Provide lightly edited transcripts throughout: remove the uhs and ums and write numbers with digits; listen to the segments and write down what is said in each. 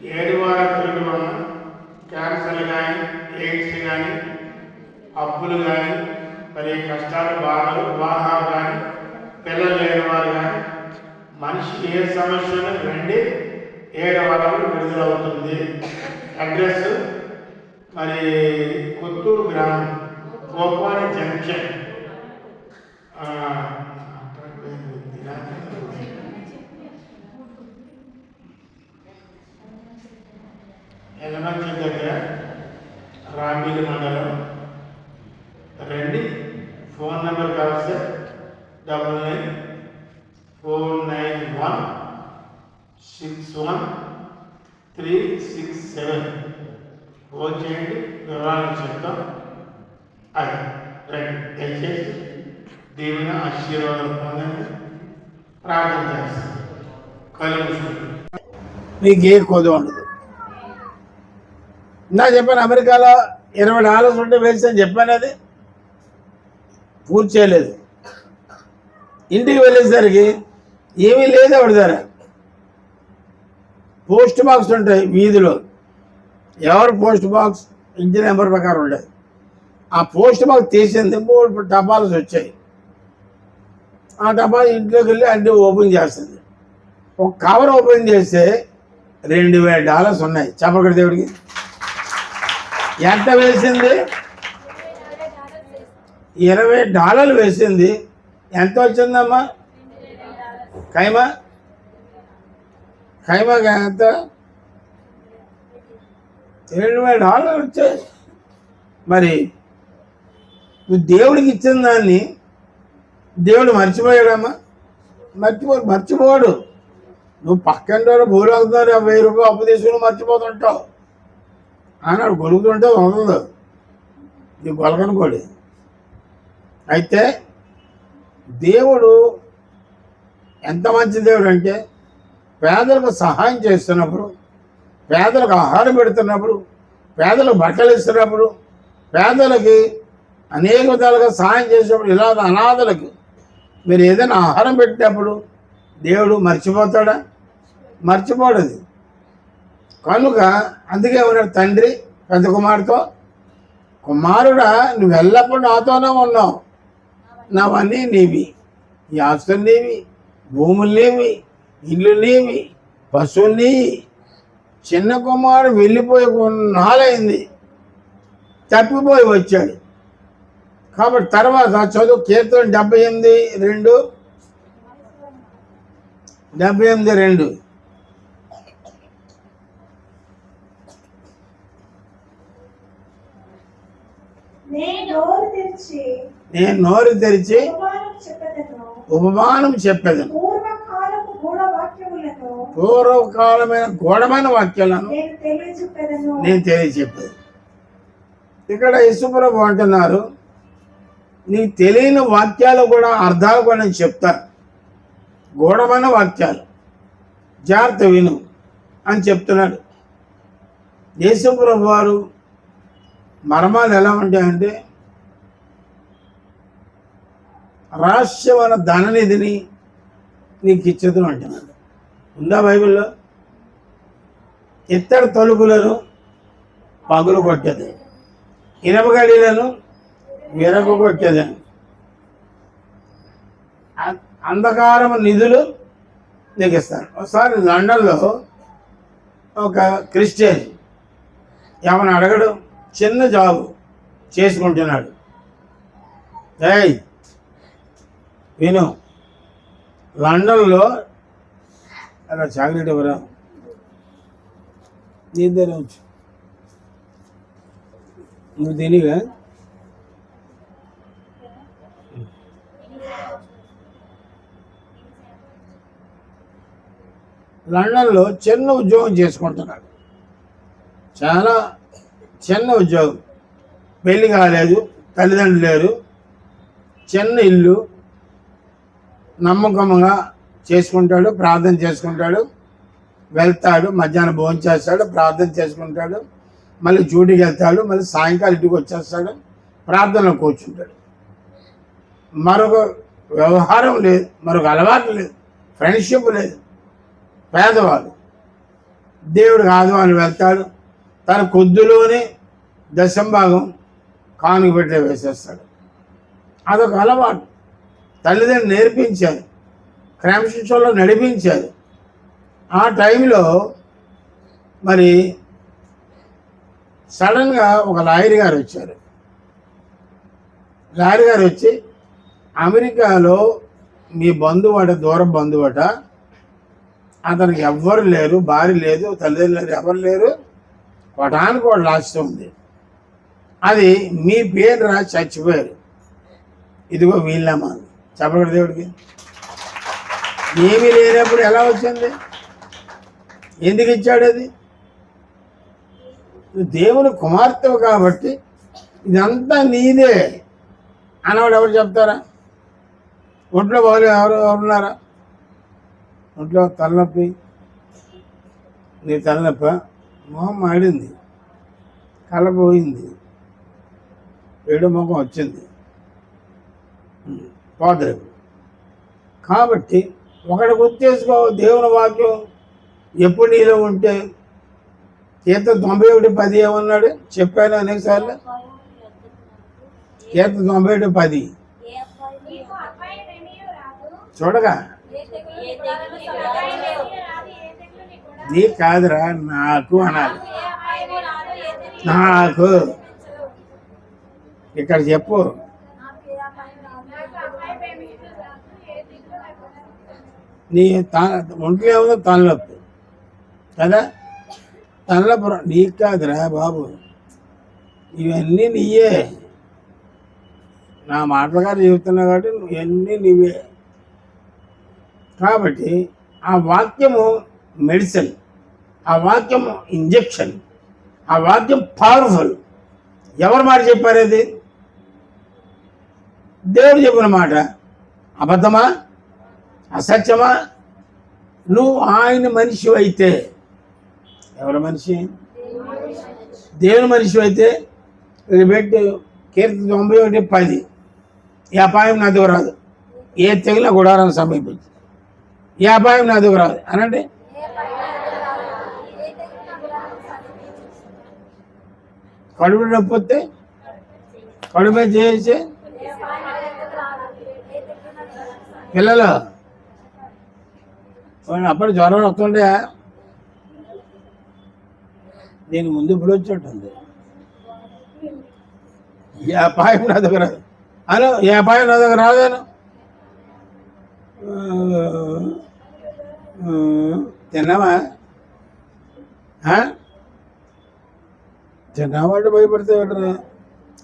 7 వారాల తిరుగుడు వలన క్యాన్సర్ కానీ, ఎయిడ్స్ కానీ, అప్పులు కానీ, మరి కష్టాలు, బాధలు, వివాహాలు కానీ, పిల్లలు లేని వారు కానీ, మనిషి ఏ సమస్యను రండి 7 వారాలు విడుదలవుతుంది. అడ్రస్ మరి కొత్తూరు గ్రామం, గోపాల జంక్షన్, ఎలమంచి దగ్గర, రామీలి మండలం. రండి. ఫోన్ నెంబర్ కావాలి సార్ 9949161367. ఫోన్ చేయండి, వివరాలు చెప్తాం. అది రండి. దయచేసి దేవుని ఆశీర్వాదం పొందండి. ప్రార్థన చేస్తాం. కళ్ళు మీకు ఏ కొద్దు ఉండదు. నా చెప్పాను, అమెరికాలో $20 ఉంటే వేసి అని చెప్పాను. అది పూర్తి చేయలేదు. ఇంటికి వెళ్ళేసరికి ఏమీ లేదు. ఆవిడ దగ్గర పోస్ట్ బాక్స్ ఉంటాయి వీధిలో. ఎవరు పోస్ట్ బాక్స్ ఇంటి నెంబర్ ప్రకారం ఉండేది. ఆ పోస్ట్ బాక్స్ తీసింది 3 డబ్బాలు వచ్చాయి. ఆ డబ్బా ఇంట్లోకి వెళ్ళి అన్నీ ఓపెన్ చేస్తుంది. ఒక కవర్ ఓపెన్ చేస్తే $2000 ఉన్నాయి. చెప్పకూడదు దేవుడికి. ఎంత వేసింది? $20 వేసింది. ఎంత వచ్చిందమ్మా? ఖైమా ఎంత? $20 వచ్చాయి. మరి నువ్వు దేవుడికి ఇచ్చిన దాన్ని దేవుడు మర్చిపోయాడమ్మా? మర్చిపోడు. నువ్వు పక్కన బోరు అవుతున్నారు, ₹1000 అప్పు తీసుకుని మర్చిపోతుంటావు. అన్నాడు గొలుగుతుంటే వదలదు. నీ గొలకనుకోడి. అయితే దేవుడు ఎంత మంచి దేవుడు అంటే, పేదలకు సహాయం చేస్తున్నప్పుడు, పేదలకు ఆహారం పెడుతున్నప్పుడు, పేదలకు బట్టలు ఇస్తున్నప్పుడు, పేదలకి అనేక విధాలుగా సహాయం చేసినప్పుడు, ఇలా అనాథలకు మీరు ఏదైనా ఆహారం పెట్టినప్పుడు దేవుడు మర్చిపోతాడా? మర్చిపోడది. కనుక అందుకే ఉన్నాడు తండ్రి పెద్ద కుమారుతో, కుమారుడా నువ్వు ఎల్లప్పుడూ నాతోనే ఉన్నావు, నావన్నీ నీవి, ఈ ఆస్తులు నీవి, భూములు నీవి, ఇల్లు నీవి, పశువులు నీవి. చిన్న కుమారుడు వెళ్ళిపోయి కొన్నాళ్ళైంది, తప్పిపోయి వచ్చాడు. కాబట్టి తర్వాత చదువు కీర్తన 78:2 నేను నోరు తెరిచి ఉపమానం చెప్పేదను, పూర్వకాలమైన గూఢమైన వాక్యాలను నేను తెలియచెప్పేది. ఇక్కడ యేసుప్రభు అంటున్నారు, నీకు తెలియని వాక్యాలు కూడా అర్థాలు కూడా నేను చెప్తాను. గూఢమైన వాక్యాలు జాగ్రత్త విను అని చెప్తున్నాడు. యేసుప్రభు వారు మర్మాలు ఎలా ఉంటాయంటే, రహస్యమైన ధననిధిని నీకు ఇచ్చేదని అంటున్నాడు. ఉందా బైబిల్లో? ఇత్తడి తలుపులను పగులు కొట్టేది, ఇనుప గడియలను విరగ కొట్టేది, అంధకారము నిధులు నీకు ఇస్తాను. ఒకసారి లండన్లో ఒక క్రిస్టియన్ ఏమని అడగడు, చిన్న జాబు చేసుకుంటున్నాడు. ఏయ్ విను, లండన్లో అలా చాక్లెట్ ఎవరా నీ దగ్గర వచ్చు, నువ్వు తినిగా లండన్లో చిన్న ఉద్యోగం చేసుకుంటున్నాడు. చాలా చిన్న ఉద్యోగం, పెళ్ళి కాలేదు, తల్లిదండ్రులు లేరు, చిన్న ఇల్లు, నమ్మకంగా చేసుకుంటాడు, ప్రార్థన చేసుకుంటాడు, వెళ్తాడు, మధ్యాహ్నం భోజనం చేస్తాడు, ప్రార్థన చేసుకుంటాడు, మళ్ళీ డ్యూటీకి వెళ్తాడు, మళ్ళీ సాయంకాలం ఇంటికి వచ్చేస్తాడు, ప్రార్థనలో కూర్చుంటాడు. మరొక వ్యవహారం లేదు, మరొక అలవాటు లేదు, ఫ్రెండ్షిప్ లేదు. పేదవాడు దేవుడికి ఆదివారం వెళ్తాడు, తన కొద్దులోనే దశంభాగం కానుక పెట్టే వేసేస్తాడు. అదొక అలవాటు. తల్లిదండ్రులు నేర్పించారు, క్రమశిక్షణలో నడిపించారు. ఆ టైంలో మరి సడన్గా ఒక లాయర్ గారు వచ్చారు. లాయర్ గారు వచ్చి, అమెరికాలో మీ బంధువట, దూర బంధువట, అతనికి ఎవ్వరు లేరు, భార్య లేదు, తల్లిదండ్రులు లేరు, ఎవరు లేరు, కొటానికి వాడు లాస్ట్ ఉంది, అది మీ పేరు రాసి చచ్చిపోయారు, ఇదిగో వీళ్ళమ్మా. చెప్పకూడదు దేవుడికి. ఏమీ లేనప్పుడు ఎలా వచ్చింది? ఎందుకు ఇచ్చాడు? అది దేవుని కుమార్తెవు కాబట్టి ఇదంతా నీదే అన్నవాడు ఎవరు చెప్తారా? ఒంట్లో బాగా ఎవరున్నారా? ఒంట్లో తలనొప్పి, నీ తలనొప్పి, మొహం మాడింది, కళ్ళ పోయింది, ఏడు ముఖం వచ్చింది, పోదరేపు. కాబట్టి ఒకటి గుర్తు చేసుకో, దేవుని వాక్యం ఎప్పుడు నీలో ఉంటే. కీర్తన 91:10 ఏమన్నాడు చెప్పాను అనేకసార్లు. కీర్తన 91:10 చూడగా, నీ కాదురా, నాకు అనాలి. నాకు ఇక్కడ చెప్పు. నీ ఒంట్లో ఏమో తలనొప్పి కదా, తలనొప్పి నీకు కాదురా బాబు, ఇవన్నీ నీయే. నా మాట ప్రకారం చెబుతున్నా కాబట్టి ఇవన్నీ నీవే. కాబట్టి ఆ వాక్యము మెడిసిన్, ఆ వాక్యము ఇంజెక్షన్, ఆ వాక్యం పవర్ఫుల్. ఎవరి మాట చెప్పారు? అది దేవుడు చెప్పిన మాట. అబద్ధమా, అసత్యమా? నువ్వు ఆయన మనిషి అయితే, ఎవరి మనిషి? దేవుని మనిషి అయితే పెట్టి కీర్తి 91:10 ఈ అపాయం నా దగ్గర రాదు, ఏ తెగిన గుడారాన్ని సమీపించి ఈ అపాయం నా దగ్గర రాదు అనండి. కడుపు నొప్పి వస్తే కడుపు చేసి పిల్లలు అప్పుడు జ్వరం వస్తుండే, దీని ముందు ఇప్పుడు వచ్చేట్టుంది. ఏ అపాయం నా దగ్గర రాదు అను, ఏ అపాయం నా దగ్గర రాదేను. తిన్నావా? తిన్నావాడు భయపడితే పెట్టరా?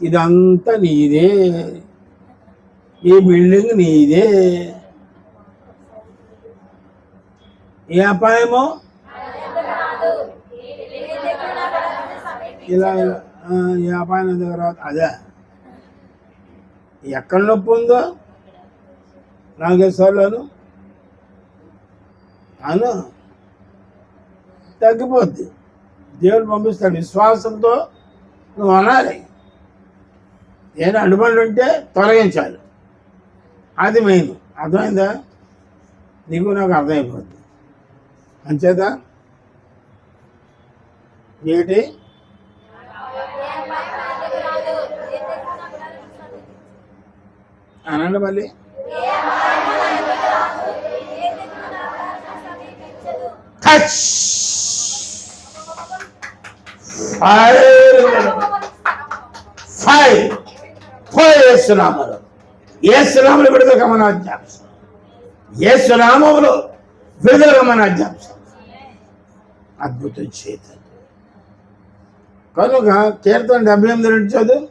ఇదంతా నీదే, ఈ బిల్డింగ్ నీదే. ఏ అపాయమో ఇలా ఏ అపాయం దగ్గర రాదు. అదే ఎక్కడ నొప్పి ఉందో 4-5 సార్లు అను, తగ్గిపోద్ది. దేవుడు పంపిస్తాడు. విశ్వాసంతో నువ్వు అనాలి. ఏదైనా అడ్డుపడి ఉంటే తొలగించాలి, అది మెయిన్. అర్థమైందా? నీకు నాకు అర్థమైపోద్ది. అంచేత ఏంటి అనండి మళ్ళీ. ఏసునామములో, ఏసునామములో విడుదల కమని ఆజ్ఞాపిస్తాం. ఏసునామములో విడుదల కమని ఆజ్ఞాపిస్తాం. అద్భుతం చేత కనుక కీర్తన 78 చదువు.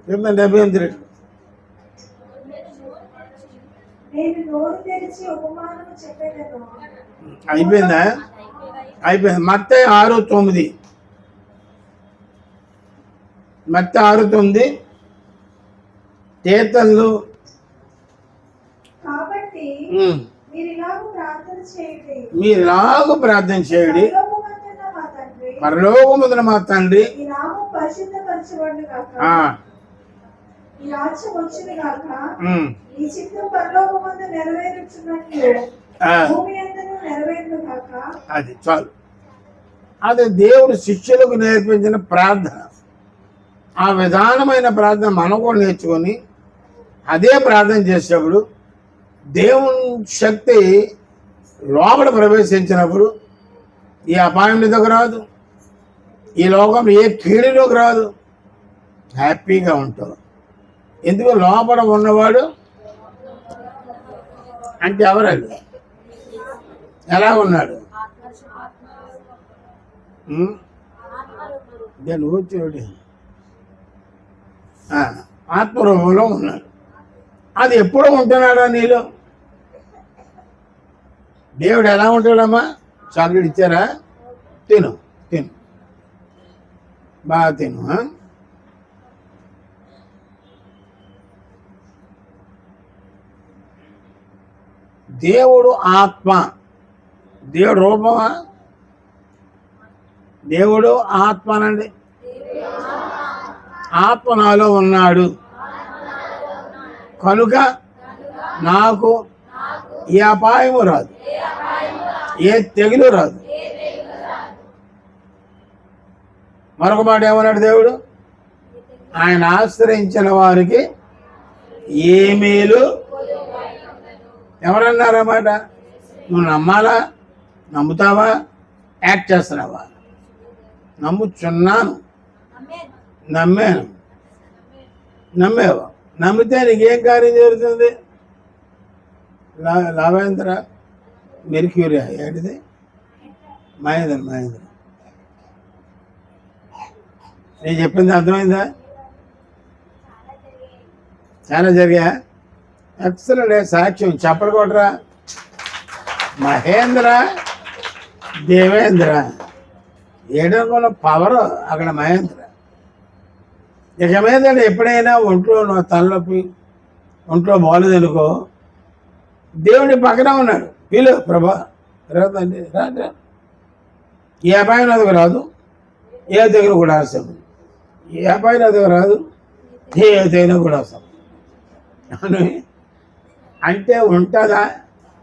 కీర్తన 78 అయిపోయిందా? అయిపోయింది. మత్తయి 6:9, మత్తయి 6:9 కీర్తనలు. మీరు ఇలాగూ ప్రార్థన చేయడి, పరలోకమందున్న మా తండ్రి. ఈ రాజ్యం వచ్చిన గాక ఉమ్. ఈ చిత్తం పరలోకమందు నెరవేరుచున్నట్లు ఆ, భూమి యందును నెరవేరును గాక. అది చాలు. అది దేవుడు శిష్యులకు నేర్పించిన ప్రార్థన. ఆ విధానమైన ప్రార్థన మనం కూడా నేర్చుకొని అదే ప్రార్థన చేసేటప్పుడు దేవుని శక్తి లోపల ప్రవేశించినప్పుడు ఈ అపాయం దగ్గర రాదు, ఈ లోకం ఏ కీడులోకి రాదు, హ్యాపీగా ఉంటావు. ఎందుకు లోపల ఉన్నవాడు అంటే ఎవరండి? ఎలా ఉన్నాడు? నేను చూడు, ఆత్మరూపంలో ఉన్నాడు. అది ఎప్పుడూ ఉంటున్నాడా నీలో? దేవుడు ఎలా ఉంటాడమ్మా? చాక్లెట్ ఇచ్చారా? తిను తిను, బాగా తిను. దేవుడు ఆత్మ. దేవుడు రూపమా? దేవుడు ఆత్మనండి. ఆత్మ నాలో ఉన్నాడు కనుక నాకు ఏ అపాయము రాదు, ఏ తెగులు రాదు. మరొక మాట ఏమన్నాడు దేవుడు? ఆయన ఆశ్రయించిన వారికి ఏ మేలు. ఎవరన్నారన్నమాట? నువ్వు నమ్మాలా? నమ్ముతావా? యాక్ట్ చేస్తున్నావా? నమ్ముచున్నాను, నమ్మాను, నమ్మేవా? నమ్మితే నీకేం కార్యం జరుగుతుంది? లాభేంద్ర మెర్క్యూరియా ఏంటిది? మహేంద్ర. నేను చెప్పింది అర్థమైందా? చాలా జరిగా. ఎక్సలెంట్. సాక్ష్యం చెప్పరు కొట్టరా. మహేంద్ర దేవేంద్ర ఏడనుకున్న పవర్ అక్కడ మహేంద్ర. ఇక మీద ఎప్పుడైనా ఒంట్లో తలనొప్పి, ఒంట్లో బాగోలేదనుకో, దేవుడి పక్కన ఉన్నాడు. వీళ్ళు ప్రభా రాదండి, రాదు. ఏ అపాయం అదిగా రాదు, ఏ దగ్గర కూడా అవసరం. ఏ అపాయం అదిగా రాదు, ఏ దగ్గర కూడా అవసరం అంటే ఉంటుందా?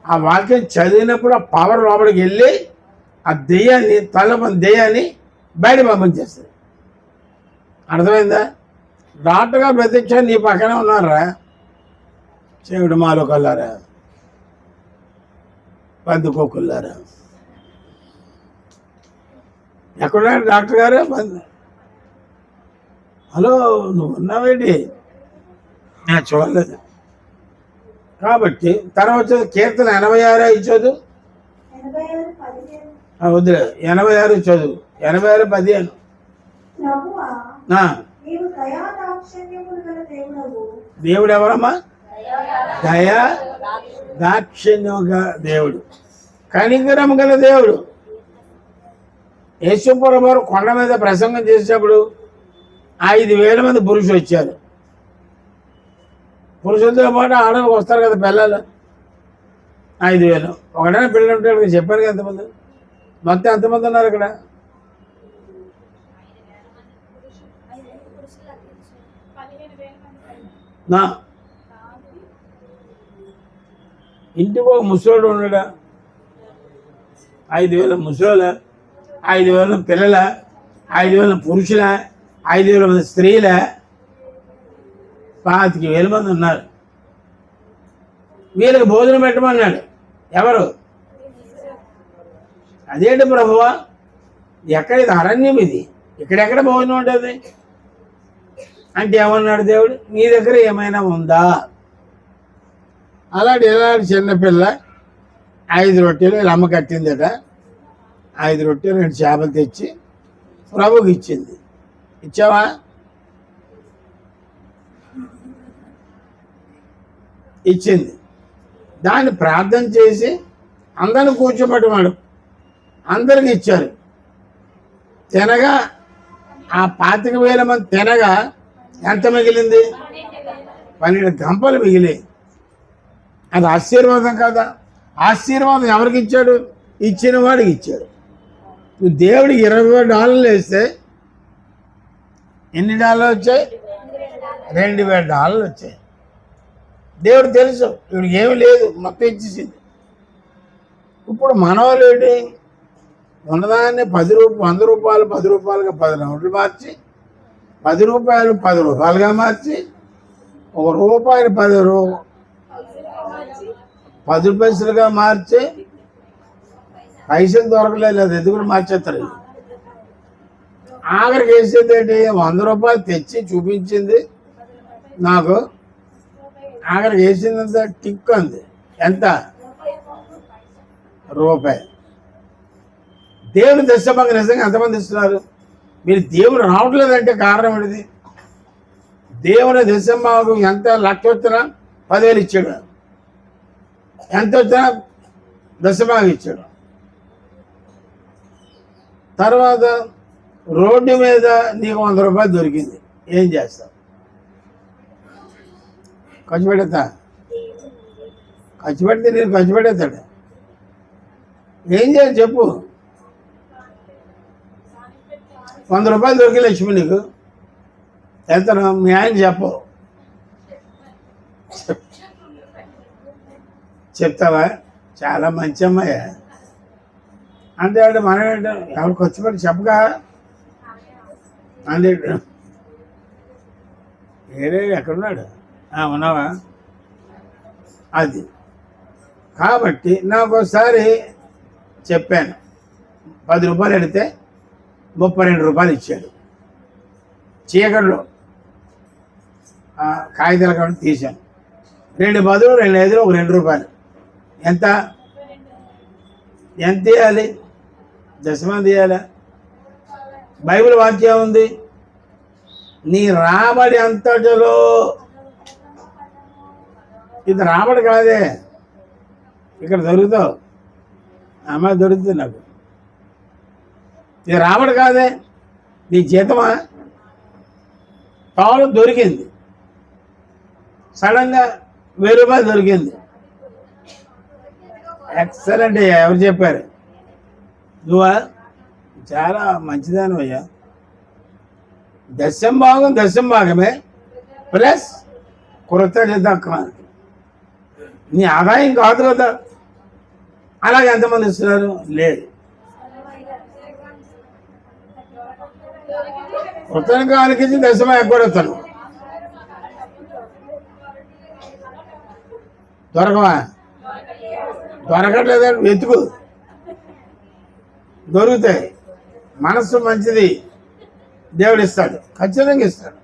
ఆ వాక్యం చదివినప్పుడు ఆ పవర్ లోపలికి వెళ్ళి ఆ దెయ్యాన్ని, దెయ్యాన్ని బయట పంపించేస్తుంది. అర్థమైందా? డాక్టర్గా ప్రత్యక్ష నీ పక్కన ఉన్నారా? చెవిడు మాలో కల్లారా, పందుకోకుల్లారా, ఎక్కడున్నారు డాక్టర్ గారు? హలో, నువ్వు ఉన్నావేంటి? నేను చూడలేదు. కాబట్టి తర్వాత కీర్తన 86 ఇచ్చోదు. 86:15. వద్దులే, 86 చదువు. 86:15. ప్రభువా, నీవు దయా దాక్షిణ్యములు గల దేవుడవు. దేవుడు ఎవరమ్మా? దయా దాక్షిణ్యం గల దేవుడు, కనికరం గల దేవుడు. యేసుప్రభు వారు కొండ మీద ప్రసంగం చేసేటప్పుడు 5,000 మంది పురుషులు వచ్చారు. పురుషులతో పాటు ఆడలకు వస్తారు కదా పిల్లలు. 5,000. ఒకటైనా పిల్లలు ఉంటాడు. చెప్పాను కదా ఎంతమంది? మొత్తం ఎంతమంది ఉన్నారు ఇక్కడ? నా ఇంటికి ఒక ముసలోడు ఉన్నాడా? 5,000 ముసలోళ్ళ, 5,000 పిల్లల, 5,000 పురుషుల, 5,000 మంది స్త్రీల, 25,000 మంది ఉన్నారు. వీళ్ళకి భోజనం పెట్టమన్నాడు. ఎవరు? అదేంటి ప్రభువా, ఎక్కడ? ఇది అరణ్యం, ఇది ఇక్కడెక్కడ భోజనం ఉంటుంది అంటే ఏమన్నాడు దేవుడు? నీ దగ్గర ఏమైనా ఉందా? అలాంటి చిన్నపిల్ల 5 రొట్టెలు వీళ్ళ అమ్మ కట్టిందట. 5 రొట్టెలు 2 చేపలు తెచ్చి ప్రభుకి ఇచ్చింది. ఇచ్చావా? ఇచ్చింది. దాన్ని ప్రార్థన చేసి అందరిని కూర్చోబెట్టమాడు. అందరికి ఇచ్చారు. తినగా ఆ 25,000 మంది తినగా ఎంత మిగిలింది? 12 గంపలు మిగిలి. అది ఆశీర్వాదం కదా? ఆశీర్వాదం ఎవరికి ఇచ్చాడు? ఇచ్చిన వాడికి ఇచ్చాడు. నువ్వు దేవుడికి $20 వేస్తే ఎన్ని డాలర్లు వచ్చాయి? $2,000 వచ్చాయి. దేవుడు తెలుసు వీడికి ఏమి లేదు, మొత్తం ఇచ్చేసింది. ఇప్పుడు మనవాళ్ళు ఏంటి, ఉన్నదాన్ని 100 రూపాయలు 10 రూపాయలుగా 10 నోట్లు మార్చి, 10 రూపాయలు 10 రూపాయలుగా మార్చి, ₹1 10 పైసలుగా మార్చి, పైసలు దొరకలేదు, అది ఎదుగురు మార్చేస్తారు. ఆఖరికి వేసేది ఏంటి, ₹100 తెచ్చి చూపించింది నాకు. ఆఖరికి వేసిందంత టిక్ అంది. ఎంత? ₹1. దేవుని దశభాగం నిజంగా ఎంతమంది ఇస్తున్నారు? మీరు దేవుడు రావట్లేదంటే కారణం ఏంటిది? దేవుని దశభాగం ఎంత లక్ష వచ్చినా 10,000 ఇచ్చాడు, ఎంత వచ్చినా దశభాగం ఇచ్చాడు. తర్వాత రోడ్డు మీద నీకు ₹100 దొరికింది, ఏం చేస్తావు? ఖర్చు పెడతా? ఖర్చు పెడితే నేను ఖర్చు పెడతాడు. ఏం చేయాలి చెప్పు? ₹100 దొరికి లక్ష్మి నీకు ఎంత? మీ ఆయన చెప్పు, చెప్తావా? చాలా మంచి అమ్మాయి అంటే ఆవిడ మనం ఏంటో ఎవరు ఖర్చు పెట్టి చెప్పగా అంటే వేరే ఎక్కడున్నాడు? ఉన్నావా? అది కాబట్టి నాకు ఒకసారి చెప్పాను, ₹10 అడిగితే ₹32 ఇచ్చాడు. చీకట్లో కాగితాల కాబట్టి తీశాను. 2 బదులు 2 ఐదులు ఒక ₹2. ఎంత ఎంత ఇవ్వాలి? దశమం తీయాలా? బైబిల్ వాక్యం ఉంది, నీ రాబడి అంతటిలో, ఇది రాబడి కాదే, ఇక్కడ దొరుకుతావు, అమ్మాయి దొరుకుతుంది నాకు, ఇది రాబడి కాదే, నీ జీతమా? పావులు దొరికింది, సడన్గా ₹1000 దొరికింది. ఎక్సలెంట్ అయ్యా, ఎవరు చెప్పారు? నువ్వా? చాలా మంచిదాని అయ్యా. దశంభాగమే ప్లస్ కృతజ్ఞతానికి నీ ఆదాయం కాదు కదా. అలాగే ఎంతమంది ఇస్తున్నారు? లేదు. కృతజ్ఞతానికి దశమ ఎక్కడొస్తాను దొరకవా? దొరకట్లేదంటే వెతుకు, దొరుకుతాయి. మనస్సు మంచిది, దేవుడు ఇస్తాడు, ఖచ్చితంగా ఇస్తాడు.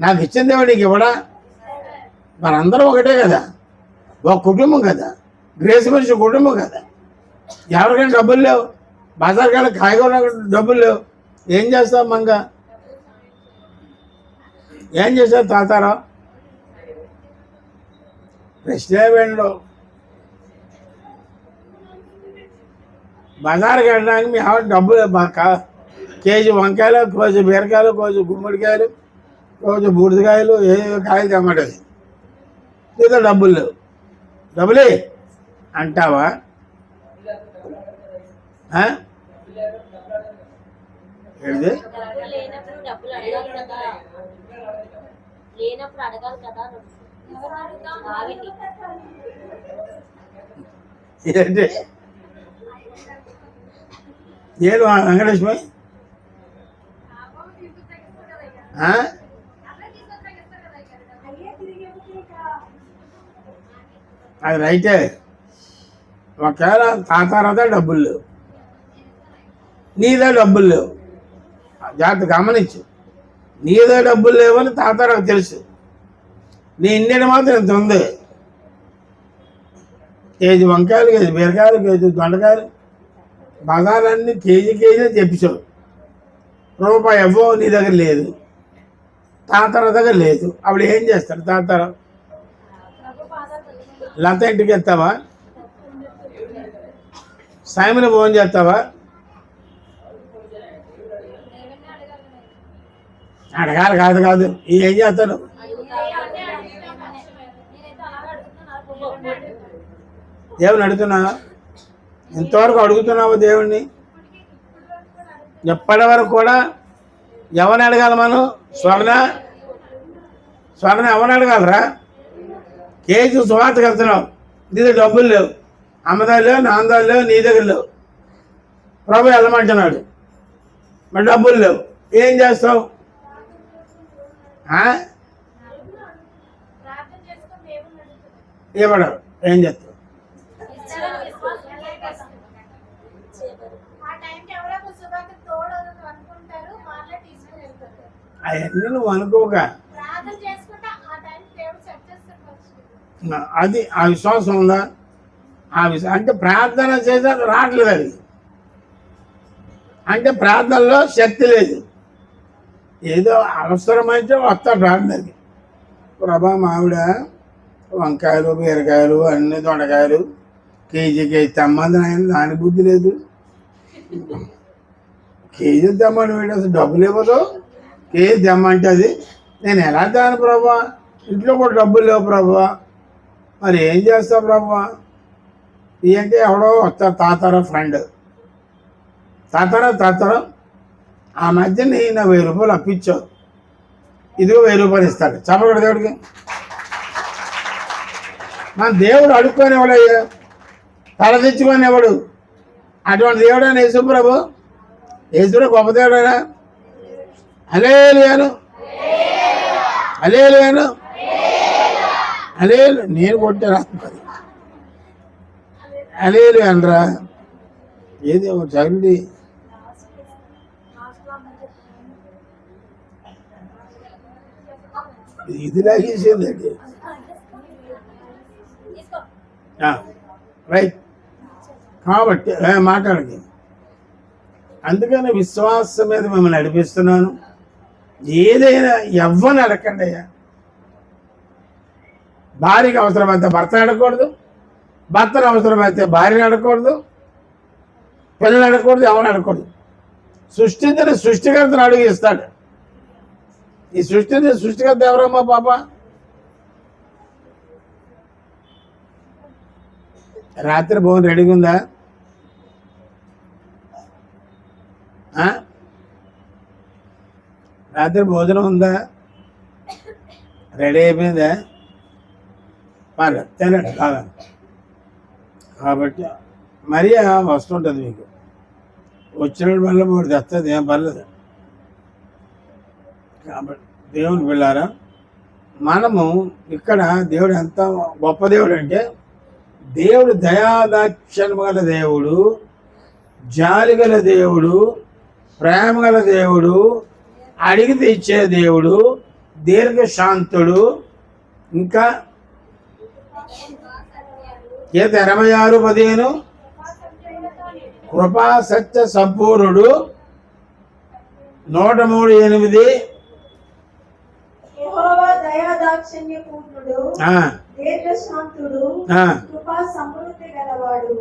నాకు ఇచ్చిన దేవుడు నీకు ఇవ్వడా? మనందరం ఒకటే కదా, ఒక కుటుంబం కదా, గ్రేస్ మనిషి కుటుంబం కదా. ఎవరికైనా డబ్బులు లేవు, బజార్కి వెళ్ళి కాయగూర డబ్బులు లేవు, ఏం చేస్తావు? మంగ ఏం చేస్తావు? తాతారావు ప్రశ్నే వెళ్ళడు. బజార్కి వెళ్ళడానికి మీ ఆవిడ డబ్బులు కేజీ వంకాయలు, కొంచెం బీరకాయలు, కొంచెం గుమ్మడికాయలు, కొంచెం బూడిదకాయలు, ఏ కాయలు తెమ్మంటది. ఏదో డబ్బులు లేవు, డబ్బులే అంటావా? ఏంటి? ఏంటి? ఏడు వెంకటేశ్వరి అది రైటే. ఒకవేళ తాతారదా డబ్బులు లేవు, నీదే డబ్బులు లేవు, జాగ్రత్త గమనించు. నీదే డబ్బులు లేవని తాతారకు తెలుసు, నీ ఇండియన్ మాత్రం ఇంత ఉంది. కేజీ వంకాయలు, కేజీ బీరకాయలు, కేజీ దొండకాయలు, బజార్లన్నీ కేజీ తెప్పించావు. ₹1 ఇవ్వో నీ దగ్గర లేదు, తాతర దగ్గర లేదు. అప్పుడు ఏం చేస్తారు? తాతర లత ఇంటికి వెళ్తావా? సైమన్ ఫోన్ చేస్తావా? అడగాలి కాదు ఏం చేస్తాను? దేవుని అడుగుతున్నా? ఇంతవరకు అడుగుతున్నావు దేవుణ్ణి? ఎప్పటి వరకు కూడా ఎవరిని అడగాలి మనం? స్వర్ణ స్వర్ణ ఎవరు అడగలరా? కేజీ సువార్తకి వెళ్తున్నావు, నీ డబ్బులు లేవు, అమ్మదాలు లేవు, నాన్నదాలు లేవు, నీ దగ్గర లేవు, ప్రభు వెళ్ళమంటున్నాడు, మరి డబ్బులు లేవు, ఏం చేస్తావు? ఇవ్వడం ఏం చేస్తావు? అవన్నీ నువ్వు అనుకోగా, అది ఆ విశ్వాసం ఉందా? ఆ అంటే ప్రార్థన చేసాక రావట్లేదు, అది అంటే ప్రార్థనలో శక్తి లేదు. ఏదో అవసరమైతే వస్తా ప్రార్థనకి, ప్రభా మావిడ వంకాయలు బీరకాయలు అన్ని దొండకాయలు కేజీకి తెమ్మంది, ఆయన దాని బుద్ధి లేదు. కేజీ తెమ్మని వీడు అసలు డబ్బులు ఇవ్వదు, కేజీ తెమ్మంటే అది నేను ఎలా తేను ప్రభా, ఇంట్లో కూడా డబ్బులు లేవు ప్రభా, మరి ఏం చేస్తావు ప్రభా? ఇదంటే ఎవడో వస్తారు, తాతారో ఫ్రెండ్, తాతారో ఆ మధ్య నేను 1000 రూపాయలు అప్పించావు, ఇదిగో 1000 రూపాయలు ఇస్తాడు. చెప్పకూడదు దేవుడికి. మన దేవుడు అడుక్కోనేవాడయ్యా, తల తెచ్చుకోనేవాడు. అటువంటి దేవుడైనా యేసుప్రభు, యేసుప్రభు గొప్ప దేవుడైనా. హల్లెలూయా హల్లెలూయా హల్లెలూయా. నేను కొట్టాను హల్లెలూయా అనరా? ఏది చదివి ఇది లాగేసేదండి. రైట్, కాబట్టి మాట్లాడదు. అందుకని విశ్వాసం మీద మిమ్మల్ని నడిపిస్తున్నాను. ఏదైనా ఎవ్వని అడగండి అయ్యా. భార్యకి అవసరమైతే భర్త అడగకూడదు, భర్తను అవసరమైతే భార్యను అడగకూడదు, పిల్లలు అడగకూడదు, ఎవరిని అడగకూడదు. సృష్టించిన సృష్టికర్తను అడిగిస్తాడు. ఈ సృష్టికర్త ఎవరమ్మా పాప? రాత్రి భోజనం రెడీగా ఉందా? రాత్రి భోజనం ఉందా? రెడీ అయిపోయిందా? పర్లేదు, తినండి కాదా. కాబట్టి మరీ వస్తుంటుంది మీకు, వచ్చినప్పుడు మళ్ళీ 3 తెస్తుంది, ఏం పర్లేదు. కాబట్టి దేవుని పిల్లారా, మనము ఇక్కడ దేవుడు ఎంత గొప్ప దేవుడు అంటే, దేవుడు దయాదాక్షిణ్యం గల దేవుడు, జాలి గల దేవుడు, ప్రేమ గల దేవుడు, అడిగితే ఇచ్చే దేవుడు, దీర్ఘశాంతుడు. ఇంకా 26:15 కృపా సత్య సంపూర్ణుడు. 103:8 యెహోవా దయాదాక్షిణ్య పూర్ణుడు, దీర్ఘశాంతుడు, కృపా సమృద్ధి గలవాడు.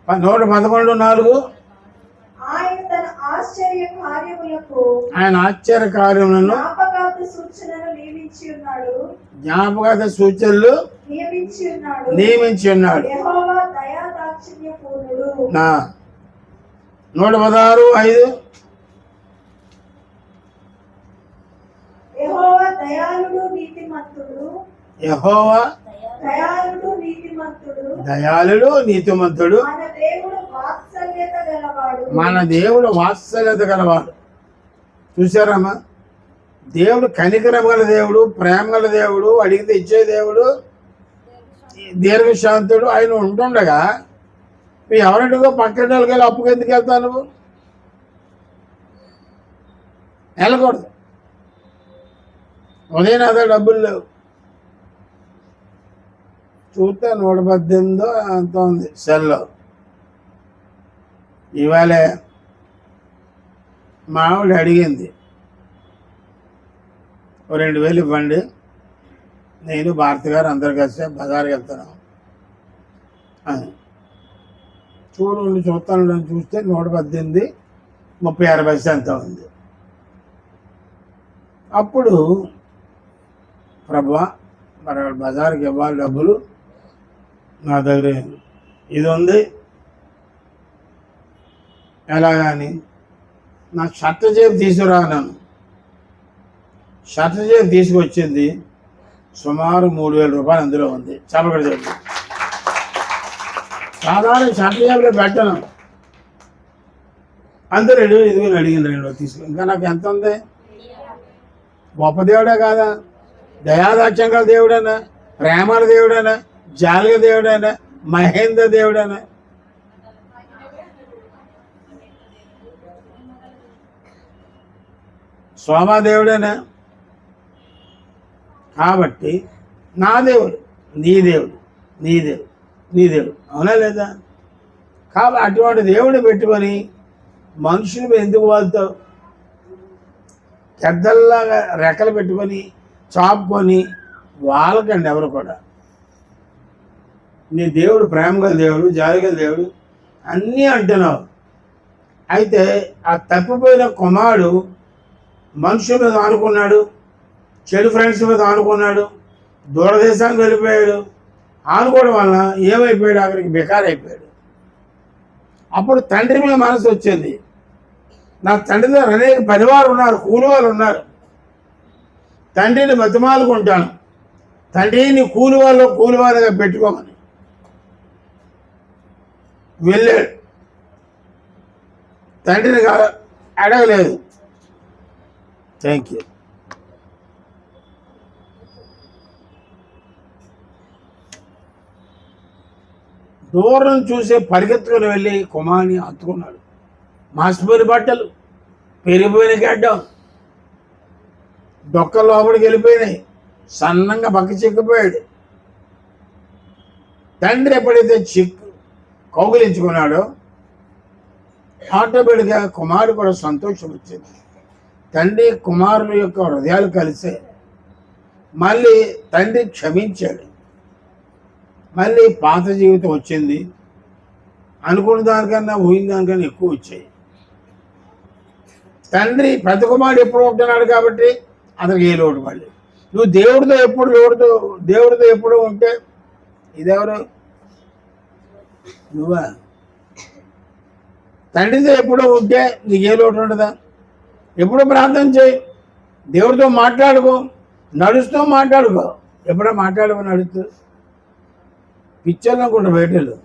111:4 ఆయన తన ఆశ్చర్య కార్యములకు, ఆయన ఆశ్చర్య కార్యములను, జ్ఞాపకార్థ సూచనలు నియమించి ఉన్నాడు. యెహోవా దయాదాక్షిణ్య పూర్ణుడు. 116:5 యెహోవా దయాళుడు నీతిమంతుడు, యెహోవా దయాళుడు నీతిమంతుడు, మన దేవుడు వాత్సల్యత గలవాడు. చూసారమ్మా, దేవుడు కనికరం గల దేవుడు, ప్రేమ గల దేవుడు, అడిగితే ఇచ్చే దేవుడు, దీర్ఘశాంతుడు. ఆయన ఉంటుండగా నువ్వు ఎవరింటికో పక్కన వాళ్ళకి వెళ్ళి అప్పుకి ఎందుకు వెళ్తావు? నువ్వు వెళ్ళకూడదు. ఉదయం అదే డబ్బులు లేవు, చూస్తే 118 అంత ఉంది సెల్లో. ఇవాళ మా ఆవిడ అడిగింది, 2000 ఇవ్వండి, నేను భారతి గారు అందరు కలిసి బజార్కి వెళ్తున్నాం అని. చూస్తాను చూస్తే 118, 36 పైసలు ఎంత ఉంది. అప్పుడు ప్రభువా, మరి బజార్కి ఇవ్వాలి డబ్బులు, నా దగ్గర ఇది ఉంది, ఎలాగని నా షర్ట్ చేపు తీసుకురాను. షర్ట్ చేసి తీసుకొచ్చింది. సుమారు 3,000 రూపాయలు అందులో ఉంది. చెప్పకూడదు చెప్పి సాధారణ షర్ట్ చేపలో పెట్టను. అందరూ ఇదిగో అడిగింది 2 తీసుకు. ఇంకా నాకు ఎంత ఉంది? గొప్ప దేవుడే కాదా? దయాదాక్ష్యం గల దేవుడైనా, ప్రేమల దేవుడైనా, జాలిగ దేవుడైనా, మహేంద్ర దేవుడైనా, సోమాదేవుడైనా. కాబట్టి నా దేవుడు, నీ దేవుడు, నీ దేవుడు, నీ దేవుడు, అవునా లేదా? కాబట్టి అటువంటి దేవుడు పెట్టుకొని మనుషులు మీద ఎందుకు వాళ్తావు? పెద్దల్లాగా రెక్కలు పెట్టుకొని చాపుకొని వాళ్ళకండి ఎవరు కూడా. నీ దేవుడు ప్రేమగల దేవుడు, జాలిగల దేవుడు అన్నీ అంటున్నావు. అయితే ఆ తప్పిపోయిన కుమారుడు మనుషుల మీద ఆనుకున్నాడు, చెడు ఫ్రెండ్స్ మీద ఆనుకున్నాడు, దూరదేశానికి వెళ్ళిపోయాడు. ఆనుకోవడం వలన ఏమైపోయాడు? అక్కడికి బెకారైపోయాడు. అప్పుడు తండ్రి మీద మనసు వచ్చింది, నా తండ్రి దగ్గర అనేక పనివారు ఉన్నారు, కూలివారు ఉన్నారు, తండ్రిని బతిమాలుకుంటాను, తండ్రిని కూలివారుగా పెట్టుకోమని వెళ్ళాడు. తండ్రిని అడగలేదు. Thank you. దూరం చూసే పరిగెత్తుకుని వెళ్ళి కుమారుని హత్తుకున్నాడు. మాసిపోయిన బట్టలు, పెరిగిపోయిన గడ్డం, డొక్క లోపలికి వెళ్ళిపోయినాయి, సన్నంగా పక్క చిక్కిపోయాడు. తండ్రి ఎప్పుడైతే కౌగిలించుకున్నాడో ఆటోమేటిక్గా కుమారుడు కూడా సంతోషం వచ్చింది. తండ్రి కుమారుల యొక్క హృదయాలు కలిసే. మళ్ళీ తండ్రి క్షమించాడు. మళ్ళీ పాత జీవితం వచ్చింది. అనుకున్న దానికన్నా ఊహిన దానికన్నా ఎక్కువ వచ్చాయి. తండ్రి పెద్ద కుమారుడు ఎప్పుడు ఉంటున్నాడు కాబట్టి అతనికి ఏ లోటు పడలేదు. నువ్వు దేవుడితో ఎప్పుడు ఉంటే ఇదెవరు? నువ్వా? తండ్రితో ఎప్పుడూ ఉంటే నీకు ఏ లోటు ఉండదా? ఎప్పుడూ ప్రార్థన చేయి, దేవుడితో మాట్లాడుకో, నడుస్తూ మాట్లాడుకో. ఎప్పుడో మాట్లాడుకో నడుస్తూ. పిచ్చర్లు అనుకుంటా బయటలు.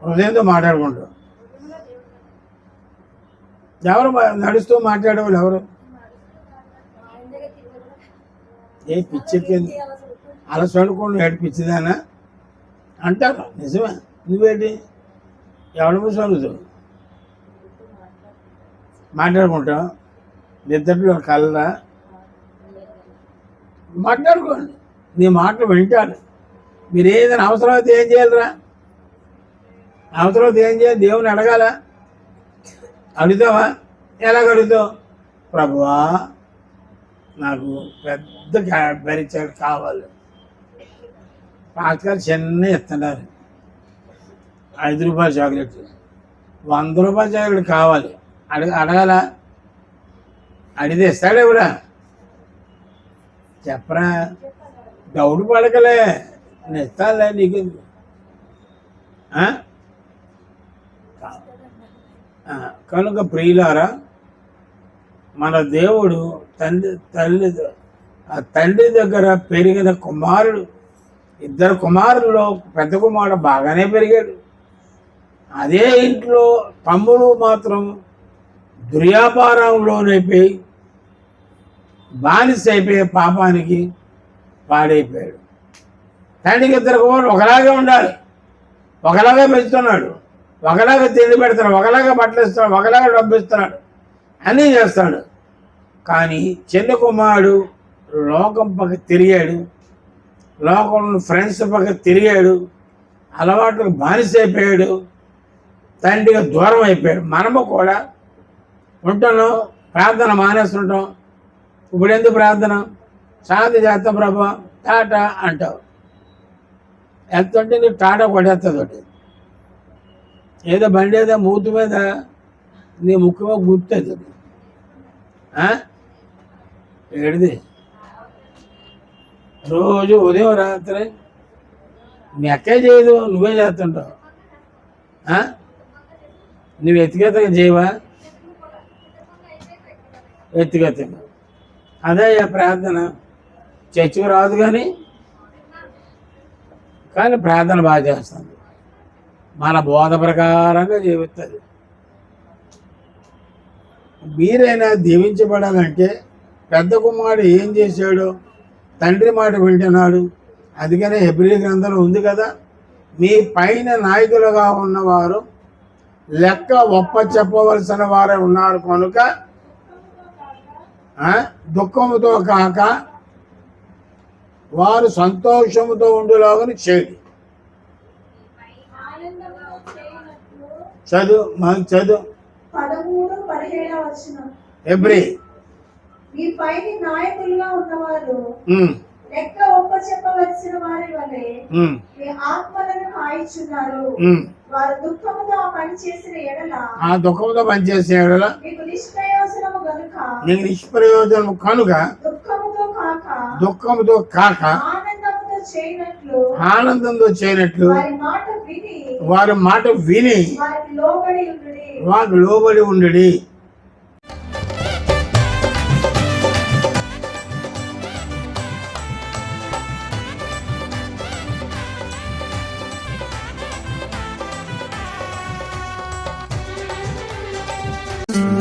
హృదయంతో మాట్లాడుకుంటారు. ఎవరు నడుస్తూ మాట్లాడేవాళ్ళు ఎవరు? ఏ పిచ్చెక్కింది అలా చదువుకోండి, ఏడు పిచ్చిదానా అంటారు. నిజమే. నువ్వేంటి ఎవడమో చదువుతావు, మాట్లాడుకుంటావు. నిద్రలో కలరా? మాట్లాడుకోండి, నీ మాటలు వింటారు. మీరు ఏదైనా అవసరం అయితే ఏం చేయాలిరా? అవసరం అయితే ఏం చేయాలి? దేవుని అడగాల. అడుగుతావా? ఎలాగ అడుగుతావు? ప్రభువా నాకు పెద్ద క్యాడ్బరీ చాక్లెట్ కావాలి. పాస్టర్ చిన్న ఇస్తున్నారు, 5 రూపాయల చాక్లెట్, 100 రూపాయల చాక్లెట్ కావాలి. అడగాల? అడిగితే ఇస్తాడు ఎవరా? చెప్పరా? డౌట్ పడకలే, నేను ఇస్తానులే నీకు. కనుక ప్రియులారా, మన దేవుడు తండ్రి దగ్గర పెరిగిన కుమారుడు, 2 కుమారుల్లో పెద్ద కుమారుడు బాగానే పెరిగాడు. అదే ఇంట్లో తమ్ముడు మాత్రం దుర్వ్యాపారంలోనైపోయి బానిస అయిపోయే పాపానికి పాడైపోయాడు. తండ్రికి 2 కుమారులు ఒకలాగే ఉండాలి, ఒకలాగే పెంచుతున్నాడు, ఒకలాగా తిండి పెడుతున్నాడు, ఒకలాగా బట్టలు ఇస్తున్నాడు, ఒకలాగా డబ్బు ఇస్తున్నాడు, అన్నీ చేస్తాడు. కానీ చిన్న కుమారుడు లోకం పక్క తిరిగాడు, లోకంలో ఫ్రెండ్స్ పక్క తిరిగాడు, అలవాట్లకు బానిస అయిపోయాడు, తండ్రికి దూరం అయిపోయాడు. మనము కూడా ఉంటున్నాం, ప్రార్థన మానేస్తుంటాం. ఇప్పుడు ఎందుకు ప్రార్థన? శాంతి చేస్తాం ప్రభా, టాటా అంటావు. ఎంతంటే నీకు టాటా కొట్టేస్తుంది ఒకటి. ఏదో బండి ఏదో మూతి మీద నీ ముక్కు మీద గుర్తుంది. ఏడిది రోజు ఉదయం రాత్రి మీ అక్కే చేయదు, నువ్వే చేస్తుంటావు. నువ్వు ఎతికేతగా చేయవా? వ్యక్తిగతంగా. అదే ప్రార్థన. చర్చికి రాదు కానీ ప్రార్థన బాగా చేస్తుంది. మన బోధ ప్రకారంగా జీవిస్తుంది. మీరైనా దీవించబడాలంటే పెద్ద కుమారుడు ఏం చేశాడు? తండ్రి మాట వింటున్నాడు. అందుకనే హెబ్రీ గ్రంథంలో ఉంది కదా, మీ పైన నాయకులుగా ఉన్నవారు లెక్క ఒప్ప చెప్పవలసిన వారే ఉన్నారు కనుక దుఃఖముతో కాక వారు సంతోషముతో ఉండులాగని చేయండి. చదువు చదువు 13-17 వచనం. హెబ్రీ. మీ పైన నాయకులుగా ఉన్నవారు లెక్క ఒప్ప చెప్పవలసిన వారి వలె మీ ఆత్మలను కాయిచున్నారు. వారు దుఃఖముతో పనిచేసిన ఎడల మీకు నిష్ప్రయోజనము కనుక దుఃఖముతో కాక ఆనందంతో చేయనట్లు వారి మాట విని వారికి లోబడి ఉండుడి.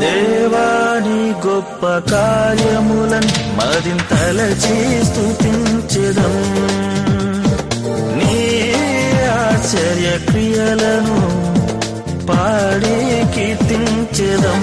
దేవాని గొప్ప కార్యములను మరింతలచి స్తుతించెదం, నీ ఆశ్చర్య క్రియలను పాడి కీర్తించెదం.